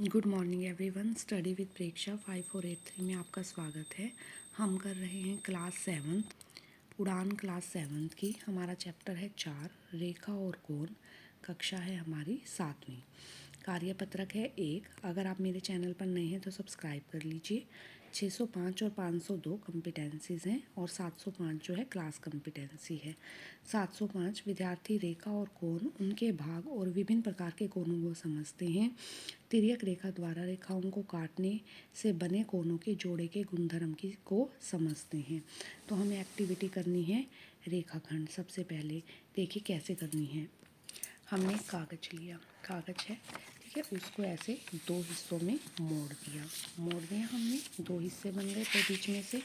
Good morning everyone. Study with Preksha 5483 में आपका स्वागत है। हम कर रहे हैं class seventh, Udaan class seventh की। हमारा चैप्टर है 4, रेखा और कोण। कक्षा है हमारी 7वीं। कार्यपत्रक है 1। अगर आप मेरे चैनल पर नए हैं तो सब्सक्राइब कर लीजिए। 605 और 502 कॉम्पिटेंसीज़ हैं और 705 जो है क्लास कॉम्पिटेंसी है। 705 विद्यार्थी रेखा और कोण, उनके भाग और विभिन्न प्रकार के कोणों को समझते हैं। तिर्यक रेखा द्वारा रेखाओं को काटने से बने कोणों के जोड़े के गुणधर्म की को समझते हैं। तो हमें एक्टिविटी करनी है रेखाखंड। सबसे पहले देखिए कैसे करनी है। हमने कागज लिया, कागज है ठीक है, उसको ऐसे दो हिस्सों में मोड़ दिया हमने। दो हिस्से बन गए तो बीच में से,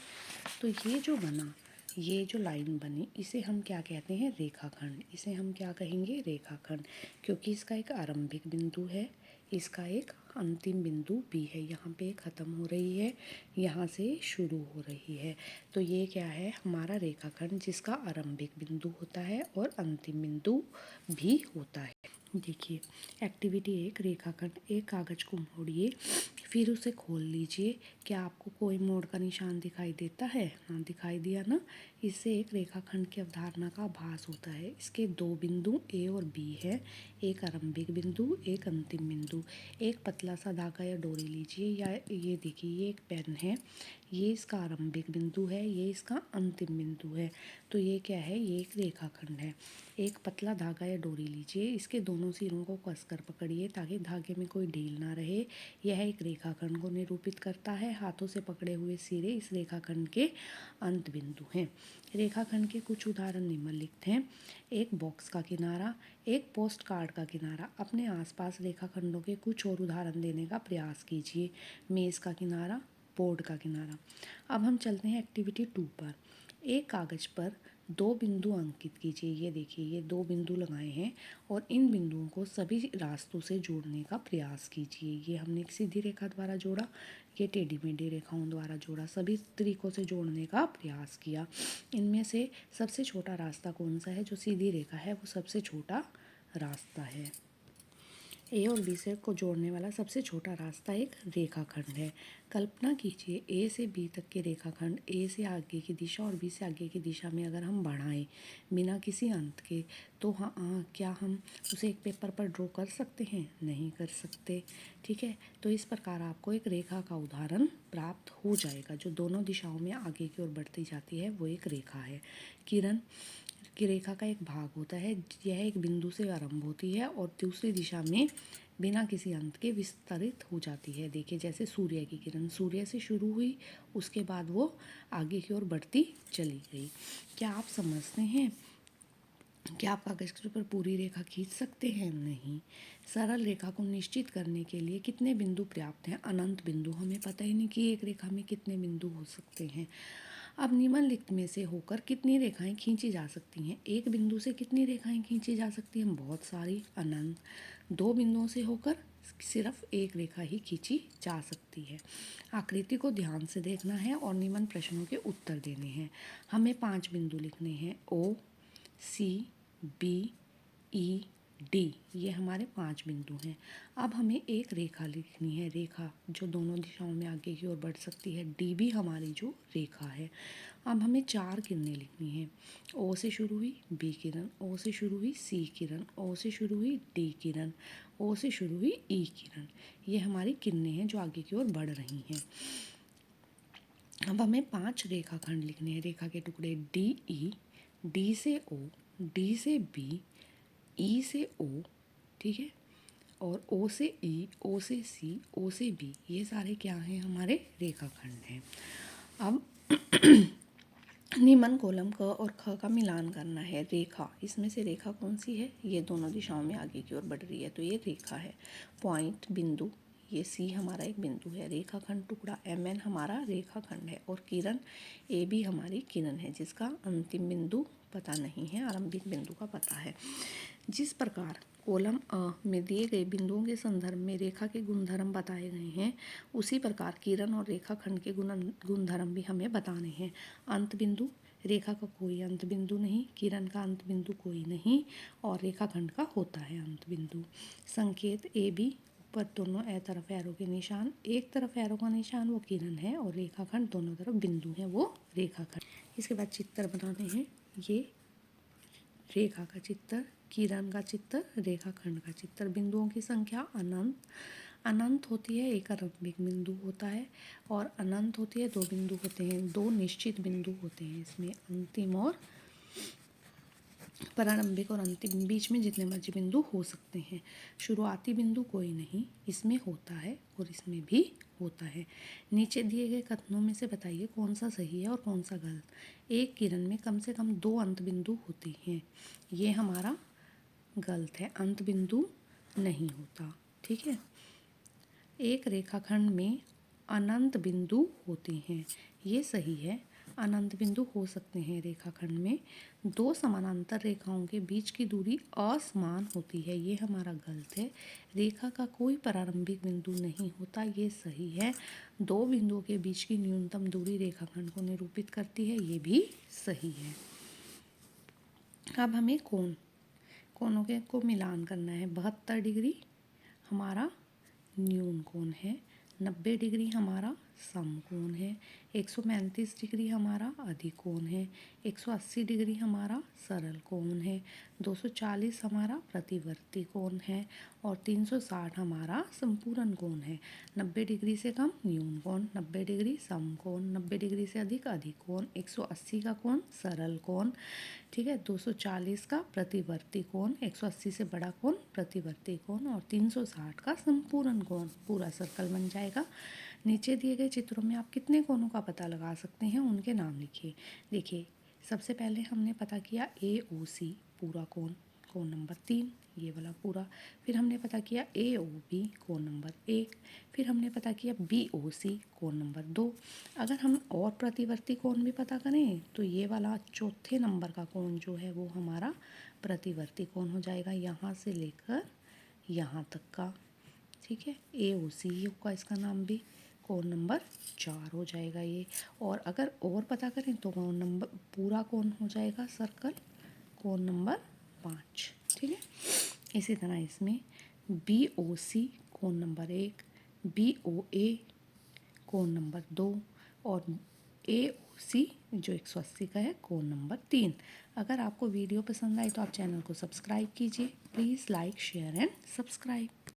तो ये जो बना, ये जो लाइन बनी, इसे हम क्या कहते हैं? रेखाखंड। इसे हम क्या कहेंगे? रेखाखंड। क्योंकि इसका एक आरंभिक बिंदु है, इसका एक अंतिम बिंदु भी है। यहाँ पे ख़त्म हो रही है, यहाँ से शुरू हो रही है। तो ये क्या है? हमारा रेखाखंड, जिसका आरंभिक बिंदु होता है और अंतिम बिंदु भी होता है। देखिए एक्टिविटी 1, रेखाखंड। एक कागज़ को मोड़िए, फिर उसे खोल लीजिए। क्या आपको कोई मोड़ का निशान दिखाई देता है? हाँ, दिखाई दिया ना। इससे एक रेखाखंड की अवधारणा का आभास होता है। इसके दो बिंदु ए और बी है, एक आरंभिक बिंदु, एक अंतिम बिंदु। एक पतला सा धागा या डोरी लीजिए, या ये देखिए ये एक पेन है, ये इसका आरंभिक बिंदु है, ये इसका अंतिम बिंदु है। तो ये क्या है? ये एक रेखाखंड है। एक पतला धागा या डोरी लीजिए, इसके दोनों सिरों को कसकर पकड़िए ताकि धागे में कोई ढील ना रहे। यह एक रेखाखंड को निरूपित करता है। हाथों से पकड़े हुए सिरे इस रेखाखंड के अंत बिंदु हैं। रेखाखंड के कुछ उदाहरण निम्नलिखित हैं। एक बॉक्स का किनारा, एक पोस्ट कार्ड का किनारा। अपने आसपास रेखाखंडों के कुछ और उदाहरण देने का प्रयास कीजिए। मेज का किनारा, बोर्ड का किनारा। अब हम चलते हैं एक्टिविटी 2 पर। एक कागज पर दो बिंदु अंकित कीजिए। ये देखिए ये दो बिंदु लगाए हैं और इन बिंदुओं को सभी रास्तों से जोड़ने का प्रयास कीजिए। ये हमने एक सीधी रेखा द्वारा जोड़ा, ये टेढ़ी मेढ़ी रेखाओं द्वारा जोड़ा, सभी तरीकों से जोड़ने का प्रयास किया। इनमें से सबसे छोटा रास्ता कौन सा है? जो सीधी रेखा है वो सबसे छोटा रास्ता है। ए और बी से को जोड़ने वाला सबसे छोटा रास्ता एक रेखाखंड है। कल्पना कीजिए ए से बी तक के रेखाखंड ए से आगे की दिशा और बी से आगे की दिशा में अगर हम बढ़ाएं बिना किसी अंत के, तो क्या हम उसे एक पेपर पर ड्रॉ कर सकते हैं? नहीं कर सकते। ठीक है, तो इस प्रकार आपको एक रेखा का उदाहरण प्राप्त हो जाएगा। जो दोनों दिशाओं में आगे की ओर बढ़ती जाती है वो एक रेखा है। किरण की रेखा का एक भाग होता है। यह एक बिंदु से आरंभ होती है और दूसरी दिशा में बिना किसी अंत के विस्तरित हो जाती है। देखिए जैसे सूर्य की किरण सूर्य से शुरू हुई, उसके बाद वो आगे की ओर बढ़ती चली गई। क्या आप समझते हैं? क्या आप कागज के ऊपर पूरी रेखा खींच सकते हैं? नहीं। सरल रेखा को निश्चित करने के लिए कितने बिंदु पर्याप्त हैं? अनंत बिंदु। हमें पता ही नहीं कि एक रेखा में कितने बिंदु हो सकते हैं। अब निम्नलिखित में से होकर कितनी रेखाएं खींची जा सकती हैं? एक बिंदु से कितनी रेखाएं खींची जा सकती हैं? बहुत सारी, अनंत। दो बिंदुओं से होकर सिर्फ एक रेखा ही खींची जा सकती है। आकृति को ध्यान से देखना है और निम्न प्रश्नों के उत्तर देने हैं। हमें 5 बिंदु लिखने हैं। ओ, सी, बी, ई, डी, ये हमारे 5 बिंदु हैं। अब हमें एक रेखा लिखनी है, रेखा जो दोनों दिशाओं में आगे की ओर बढ़ सकती है। डी भी हमारी जो रेखा है। अब हमें 4 किरणें लिखनी हैं। ओ से शुरू हुई बी किरण, ओ से शुरू हुई सी किरण, ओ से शुरू हुई डी किरण, ओ से शुरू हुई ई किरण। ये हमारी किरणें हैं जो आगे की ओर बढ़ रही हैं। अब हमें 5 रेखाखंड लिखने हैं, रेखा के टुकड़े। डी ई, डी से ओ, डी से बी, ई से ओ, ठीक है, और ओ से ई, ओ से सी, ओ से बी। ये सारे क्या हैं? हमारे रेखाखंड हैं। अब निम्न कॉलम क और ख का मिलान करना है। रेखा, इसमें से रेखा कौन सी है? ये दोनों दिशाओं में आगे की ओर बढ़ रही है, तो ये रेखा है। पॉइंट, बिंदु, ये सी हमारा एक बिंदु है। रेखाखंड टुकड़ा एम एन हमारा रेखाखंड है। और किरण ए बी हमारी किरण है, जिसका अंतिम बिंदु पता नहीं है, आरंभिक बिंदु का पता है। जिस प्रकार कॉलम अ में दिए गए बिंदुओं के संदर्भ में रेखा के गुणधर्म बताए गए हैं, उसी प्रकार किरण और रेखाखंड के गुणधर्म भी हमें बताने हैं। अंत बिंदु, रेखा का कोई अंत बिंदु नहीं, किरण का अंत बिंदु कोई नहीं, और रेखाखंड का होता है अंत बिंदु। संकेत ए बी पर दोनों ए तरफ एरो के निशान, एक तरफ एरो का निशान वो किरण है और रेखाखंड दोनों तरफ बिंदु है वो रेखाखंड। इसके बाद चित्र बनाने हैं। ये रेखा का चित्र, किरण का चित्र, रेखाखंड का चित्र। बिंदुओं की संख्या अनंत अनंत होती है, एक आरंभिक बिंदु होता है, और अनंत होती है, दो बिंदु होते हैं, दो निश्चित बिंदु होते हैं इसमें, अंतिम और प्रारंभिक और अंतिम, बीच में जितने मर्जी बिंदु हो सकते हैं। शुरुआती बिंदु कोई नहीं इसमें होता है और इसमें भी होता है। नीचे दिए गए कथनों में से बताइए कौन सा सही है और कौन सा गलत। एक किरण में कम से कम 2 अंत बिंदु होते हैं, ये हमारा गलत है, अंत बिंदु नहीं होता। ठीक है। एक रेखाखंड में अनंत बिंदु होते हैं, ये सही है, अनंत बिंदु हो सकते हैं रेखाखंड में। 2 समानांतर रेखाओं के बीच की दूरी असमान होती है, ये हमारा गलत है। रेखा का कोई प्रारंभिक बिंदु नहीं होता, ये सही है। 2 बिंदुओं के बीच की न्यूनतम दूरी रेखाखंड को निरूपित करती है, ये भी सही है। अब हमें कोणों के को मिलान करना है। 72 डिग्री हमारा न्यून कोण है, 90 डिग्री हमारा समकोण है, 135 डिग्री हमारा अधिक कोण है, 180 डिग्री हमारा सरल कोण है, 240 हमारा प्रतिवर्ती कोण है और 360 हमारा संपूर्ण कोण है। 90 डिग्री से कम न्यून कोण, 90 डिग्री समकोण, 90 डिग्री से अधिक अधिक कोण, 180 का कोण सरल कोण, ठीक है, 240 का प्रतिवर्ती कोण, 180 से बड़ा कोण प्रतिवर्ती कोण और 360 का संपूर्ण कोण, पूरा सर्कल बन जाएगा। नीचे दिए गए चित्रों में आप कितने कोणों का पता लगा सकते हैं, उनके नाम लिखिए। देखिए, सबसे पहले हमने पता किया AOC पूरा कोण, कोण नंबर 3, ये वाला पूरा। फिर हमने पता किया AOB कोण नंबर 1, फिर हमने पता किया BOC कोण नंबर 2। अगर हम और प्रतिवर्ती कोण भी पता करें तो ये वाला चौथे नंबर का कोण जो है वो हमारा प्रतिवर्ती कोण हो जाएगा, यहाँ से लेकर यहाँ तक का। ठीक है, AOC होगा इसका नाम भी, कोण नंबर 4 हो जाएगा ये। और अगर और पता करें तो कोण नंबर पूरा कोण हो जाएगा सर्कल, कोण नंबर 5। ठीक है, इसी तरह इसमें BOC कोण नंबर 1, BOA कोण नंबर 2 और AOC जो 180 का है कोण नंबर 3। अगर आपको वीडियो पसंद आए तो आप चैनल को सब्सक्राइब कीजिए। Please like share and subscribe.